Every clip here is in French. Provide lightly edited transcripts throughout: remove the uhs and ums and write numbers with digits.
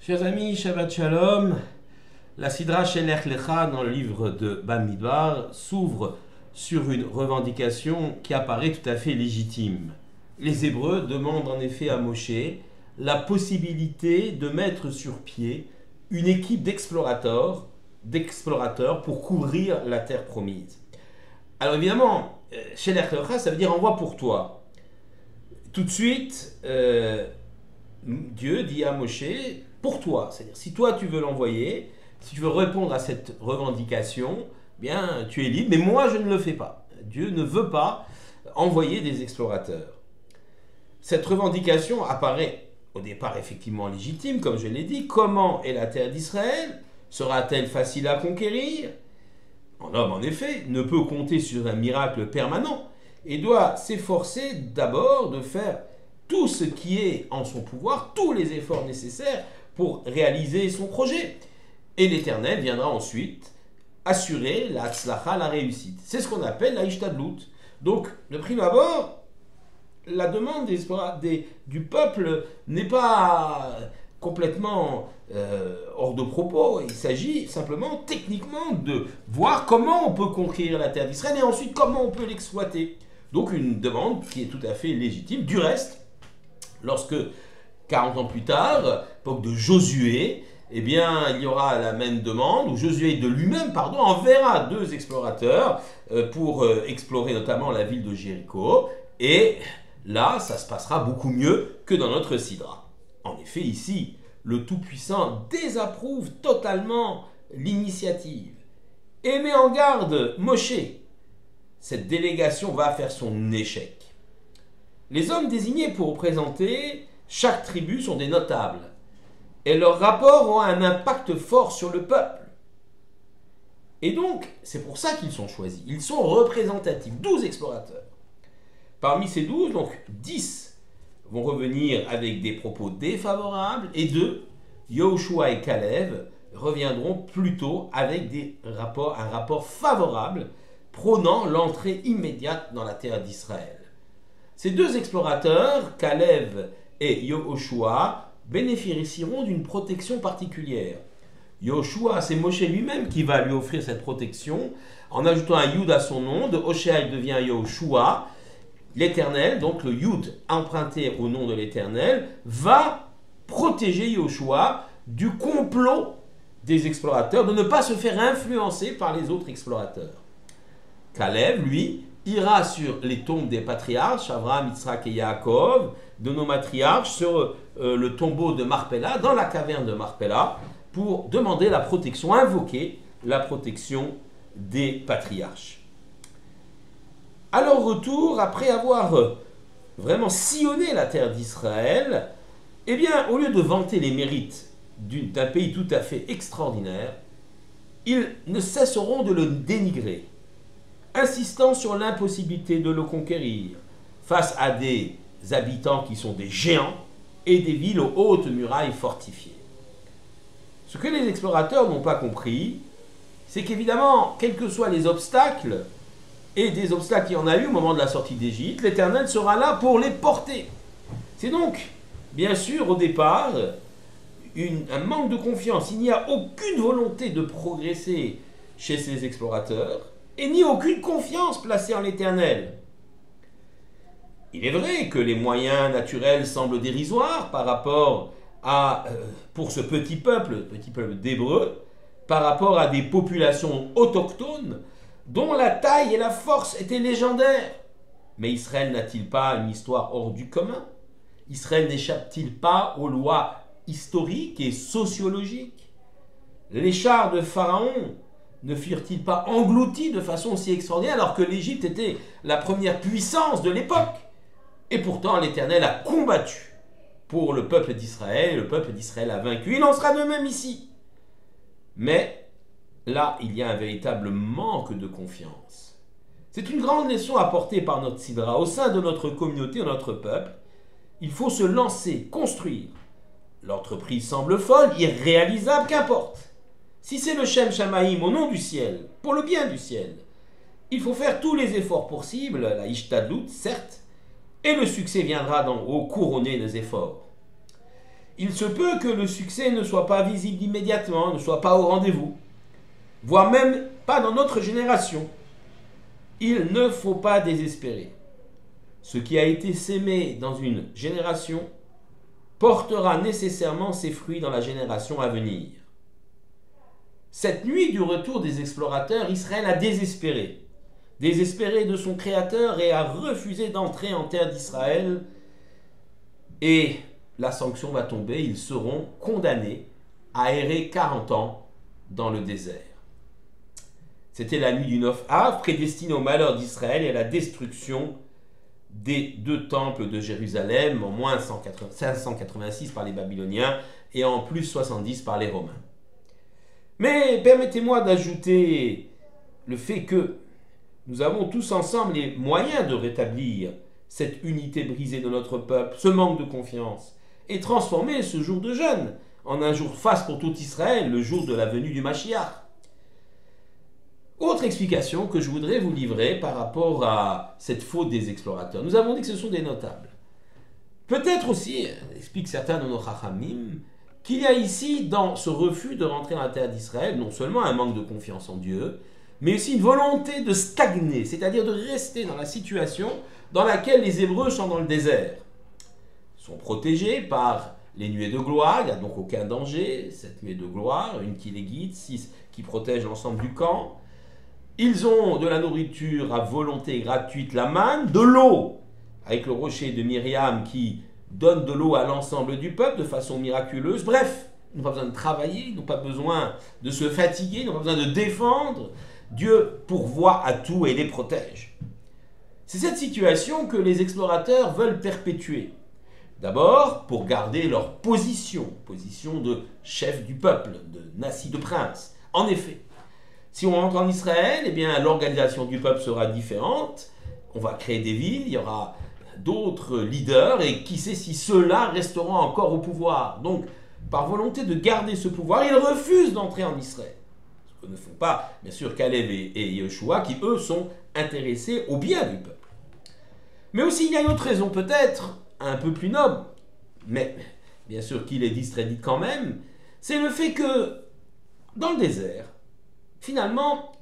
Chers amis, Shabbat Shalom, la Sidra Shelech Lecha dans le livre de Bamidbar s'ouvre sur une revendication qui apparaît tout à fait légitime. Les Hébreux demandent en effet à Moshe la possibilité de mettre sur pied une équipe d'explorateurs pour couvrir la terre promise. Alors évidemment, Shelech Lecha, ça veut dire envoie pour toi. Tout de suite, Dieu dit à Moshe, pour toi, c'est-à-dire si toi tu veux l'envoyer, si tu veux répondre à cette revendication, bien tu es libre, mais moi je ne le fais pas. Dieu ne veut pas envoyer des explorateurs. Cette revendication apparaît au départ effectivement légitime, comme je l'ai dit. Comment est la terre d'Israël? Sera-t-elle facile à conquérir? L'homme, en effet, ne peut compter sur un miracle permanent et doit s'efforcer d'abord de faire tout ce qui est en son pouvoir, tous les efforts nécessaires pour réaliser son projet. Et l'Éternel viendra ensuite assurer la tzlacha, la réussite. C'est ce qu'on appelle la ishtadlut. Donc, de prime abord, la demande du peuple n'est pas complètement hors de propos. Il s'agit simplement, techniquement, de voir comment on peut conquérir la terre d'Israël et ensuite comment on peut l'exploiter. Donc, une demande qui est tout à fait légitime. Du reste, lorsque 40 ans plus tard, époque de Josué, eh bien, il y aura la même demande, où Josué de lui-même, enverra 2 explorateurs pour explorer notamment la ville de Jéricho. Et là, ça se passera beaucoup mieux que dans notre Sidra. En effet, ici, le Tout-Puissant désapprouve totalement l'initiative et met en garde Moshe. Cette délégation va faire son échec. Les hommes désignés pour représenter chaque tribu sont des notables, et leurs rapports ont un impact fort sur le peuple. Et donc, c'est pour ça qu'ils sont choisis. Ils sont représentatifs, 12 explorateurs. Parmi ces 12, donc 10 vont revenir avec des propos défavorables, et 2, Yehoshua et Kalev, reviendront plutôt avec un rapport favorable, prônant l'entrée immédiate dans la terre d'Israël. Ces 2 explorateurs, Kalev et Yehoshua, bénéficieront d'une protection particulière. Yehoshua, c'est Moshe lui-même qui va lui offrir cette protection, en ajoutant un Yud à son nom. De Hoshea, il devient Yehoshua. L'Éternel, donc le Yud emprunté au nom de l'Éternel, va protéger Yehoshua du complot des explorateurs, de ne pas se faire influencer par les autres explorateurs. Kalev, lui, ira sur les tombes des patriarches, Abraham, Yitzhak et Yaakov, de nos matriarches, sur le tombeau de Marpella, dans la caverne de Marpella, pour demander la protection, invoquer la protection des patriarches. À leur retour, après avoir vraiment sillonné la terre d'Israël, eh bien, au lieu de vanter les mérites d'un pays tout à fait extraordinaire, ils ne cesseront de le dénigrer, insistant sur l'impossibilité de le conquérir, face à des habitants qui sont des géants et des villes aux hautes murailles fortifiées. Ce que les explorateurs n'ont pas compris, c'est qu'évidemment, quels que soient les obstacles, et des obstacles qu'il y en a eu au moment de la sortie d'Égypte, l'Éternel sera là pour les porter. C'est donc, bien sûr, au départ, un manque de confiance. Il n'y a aucune volonté de progresser chez ces explorateurs, et ni aucune confiance placée en l'Éternel. Il est vrai que les moyens naturels semblent dérisoires par rapport pour ce petit peuple d'Hébreux, par rapport à des populations autochtones dont la taille et la force étaient légendaires. Mais Israël n'a-t-il pas une histoire hors du commun? Israël n'échappe-t-il pas aux lois historiques et sociologiques? Les chars de Pharaon ne furent-ils pas engloutis de façon si extraordinaire alors que l'Égypte était la première puissance de l'époque? Et pourtant l'Éternel a combattu pour le peuple d'Israël, et le peuple d'Israël a vaincu. Il en sera de même ici. Mais là, il y a un véritable manque de confiance. C'est une grande leçon apportée par notre Sidra. Au sein de notre communauté, de notre peuple, il faut se lancer, construire. L'entreprise semble folle, irréalisable, qu'importe. Si c'est le Shem Shamaïm au nom du ciel, pour le bien du ciel, il faut faire tous les efforts possibles, la Ishtadlut, certes, et le succès viendra d'en haut couronner les efforts. il se peut que le succès ne soit pas visible immédiatement, ne soit pas au rendez-vous, voire même pas dans notre génération. Il ne faut pas désespérer. Ce qui a été sémé dans une génération portera nécessairement ses fruits dans la génération à venir. Cette nuit du retour des explorateurs, Israël a désespéré. Désespéré de son Créateur et a refusé d'entrer en terre d'Israël. Et la sanction va tomber, ils seront condamnés à errer 40 ans dans le désert. C'était la nuit du 9 Av, prédestinée au malheur d'Israël et à la destruction des 2 temples de Jérusalem, en moins 586 par les Babyloniens et en plus 70 par les Romains. Mais permettez-moi d'ajouter le fait que nous avons tous ensemble les moyens de rétablir cette unité brisée de notre peuple, ce manque de confiance, et transformer ce jour de jeûne en un jour faste pour tout Israël, le jour de la venue du Mashiach. Autre explication que je voudrais vous livrer par rapport à cette faute des explorateurs. Nous avons dit que ce sont des notables. Peut-être aussi, expliquent certains de nos chachamim, qu'il y a ici, dans ce refus de rentrer dans la terre d'Israël, non seulement un manque de confiance en Dieu, mais aussi une volonté de stagner, c'est-à-dire de rester dans la situation dans laquelle les Hébreux sont dans le désert. Ils sont protégés par les nuées de gloire, il n'y a donc aucun danger, cette nuée de gloire, une qui les guide, 6 qui protègent l'ensemble du camp. Ils ont de la nourriture à volonté gratuite, la manne, de l'eau, avec le rocher de Myriam qui donne de l'eau à l'ensemble du peuple de façon miraculeuse. Bref, ils n'ont pas besoin de travailler, ils n'ont pas besoin de se fatiguer, ils n'ont pas besoin de défendre. Dieu pourvoit à tout et les protège. C'est cette situation que les explorateurs veulent perpétuer. D'abord, pour garder leur position de chef du peuple, de nasi, de prince. En effet, si on rentre en Israël, eh bien, l'organisation du peuple sera différente. On va créer des villes, il y aura d'autres leaders, et qui sait si ceux-là resteront encore au pouvoir. Donc, par volonté de garder ce pouvoir, ils refusent d'entrer en Israël. Ce que ne font pas, bien sûr, Caleb et Yeshua, qui, eux, sont intéressés au bien du peuple. Mais aussi, il y a une autre raison, peut-être un peu plus noble, mais bien sûr qu'il est discrédite quand même, c'est le fait que, dans le désert, finalement,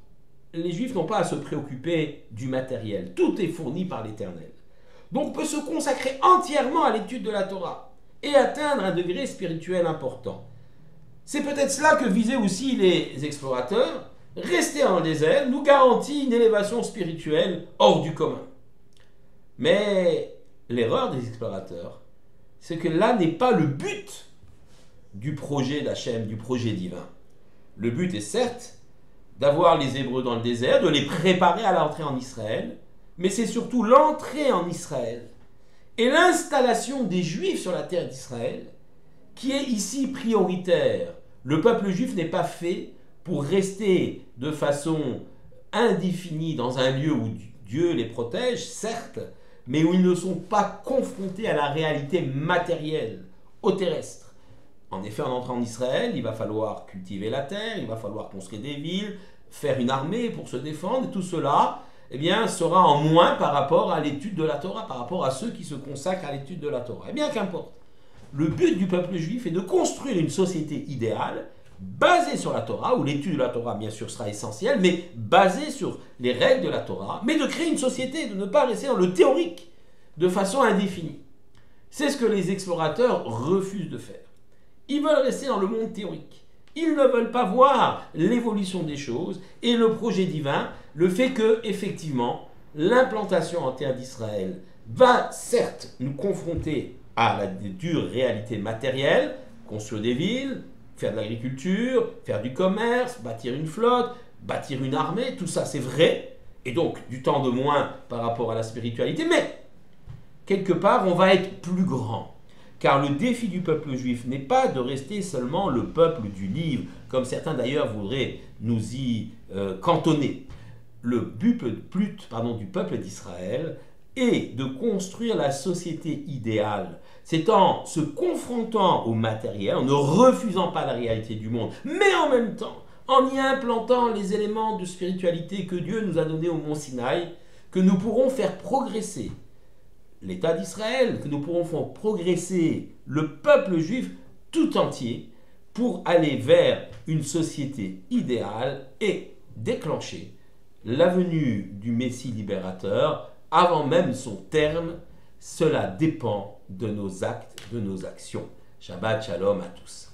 les Juifs n'ont pas à se préoccuper du matériel. Tout est fourni par l'Éternel. Donc on peut se consacrer entièrement à l'étude de la Torah et atteindre un degré spirituel important. C'est peut-être cela que visaient aussi les explorateurs. Rester dans le désert nous garantit une élévation spirituelle hors du commun. Mais l'erreur des explorateurs, c'est que là n'est pas le but du projet d'Hachem, du projet divin. Le but est certes d'avoir les Hébreux dans le désert, de les préparer à l'entrée en Israël, mais c'est surtout l'entrée en Israël et l'installation des Juifs sur la terre d'Israël qui est ici prioritaire. Le peuple juif n'est pas fait pour rester de façon indéfinie dans un lieu où Dieu les protège, certes, mais où ils ne sont pas confrontés à la réalité matérielle, au terrestre. En effet, en entrant en Israël, il va falloir cultiver la terre, il va falloir construire des villes, faire une armée pour se défendre, et tout cela eh bien, sera en moins par rapport à l'étude de la Torah, par rapport à ceux qui se consacrent à l'étude de la Torah. Eh bien, qu'importe. Le but du peuple juif est de construire une société idéale, basée sur la Torah, où l'étude de la Torah, bien sûr, sera essentielle, mais basée sur les règles de la Torah, mais de créer une société, de ne pas rester dans le théorique, de façon indéfinie. C'est ce que les explorateurs refusent de faire. Ils veulent rester dans le monde théorique. Ils ne veulent pas voir l'évolution des choses et le projet divin, le fait que, effectivement, l'implantation en terre d'Israël va certes nous confronter à la dure réalité matérielle, construire des villes, faire de l'agriculture, faire du commerce, bâtir une flotte, bâtir une armée, tout ça c'est vrai, et donc du temps de moins par rapport à la spiritualité, mais quelque part on va être plus grand. Car le défi du peuple juif n'est pas de rester seulement le peuple du livre, comme certains d'ailleurs voudraient nous y cantonner. Le but du peuple d'Israël est de construire la société idéale. C'est en se confrontant au matériel, en ne refusant pas la réalité du monde, mais en même temps, en y implantant les éléments de spiritualité que Dieu nous a donnés au mont Sinaï, que nous pourrons faire progresser l'État d'Israël, que nous pourrons faire progresser le peuple juif tout entier pour aller vers une société idéale et déclencher la venue du Messie libérateur avant même son terme. Cela dépend de nos actes, de nos actions. Shabbat Shalom à tous.